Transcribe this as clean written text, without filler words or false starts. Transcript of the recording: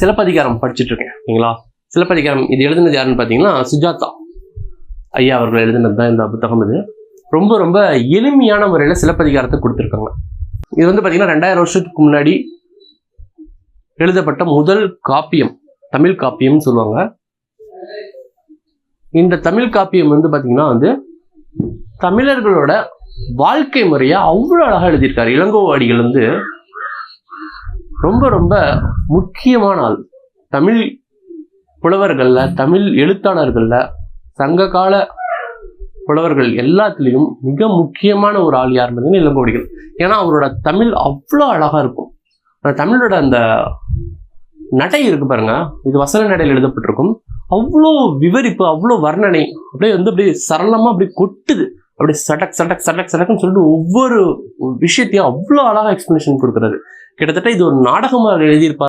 சிலப்பதிகாரம் படிச்சுட்டு இருக்கேன் ஓகேங்களா. சிலப்பதிகாரம் இது எழுதுனது யாருன்னு பார்த்தீங்கன்னா சுஜாதா ஐயா அவர்கள் எழுதுனது தான் இந்த புத்தகம். இது ரொம்ப ரொம்ப எளிமையான முறையில் சிலப்பதிகாரத்தை கொடுத்துருக்காங்க. இது வந்து பார்த்தீங்கன்னா 2000 வருஷத்துக்கு முன்னாடி எழுதப்பட்ட முதல் காப்பியம், தமிழ் காப்பியம்னு சொல்லுவாங்க. இந்த தமிழ் காப்பியம் வந்து பார்த்தீங்கன்னா தமிழர்களோட வாழ்க்கை முறையை அவ்வளோ அழகாக எழுதியிருக்காரு. இளங்கோவடிகள் வந்து ரொம்ப ரொம்ப முக்கியமான ஆள். தமிழ் புலவர்களில், தமிழ் எழுத்தாளர்களில், சங்க கால புலவர்கள் எல்லாத்துலேயும் மிக முக்கியமான ஒரு ஆள் யார் பார்த்தீங்கன்னா இளங்கோவடிகள். ஏன்னா அவரோட தமிழ் அவ்வளோ அழகாக இருக்கும். தமிழோட அந்த நடை இருக்கு பாருங்க, இது வசன நடையில் எழுதப்பட்டிருக்கும். அவ்வளோ விவரிப்பு, அவ்வளோ வர்ணனை, அப்படியே சரளமாக அப்படியே கொட்டுது. அப்படியே சடக் சடக் சடக் சடக்குன்னு சொல்லிட்டு ஒவ்வொரு விஷயத்தையும் அவ்வளோ அழகாக எக்ஸ்பிளனேஷன் கொடுக்குறாரு. கிட்டத்தட்ட இது ஒரு நாடகமாக எழுதியிருப்பார்.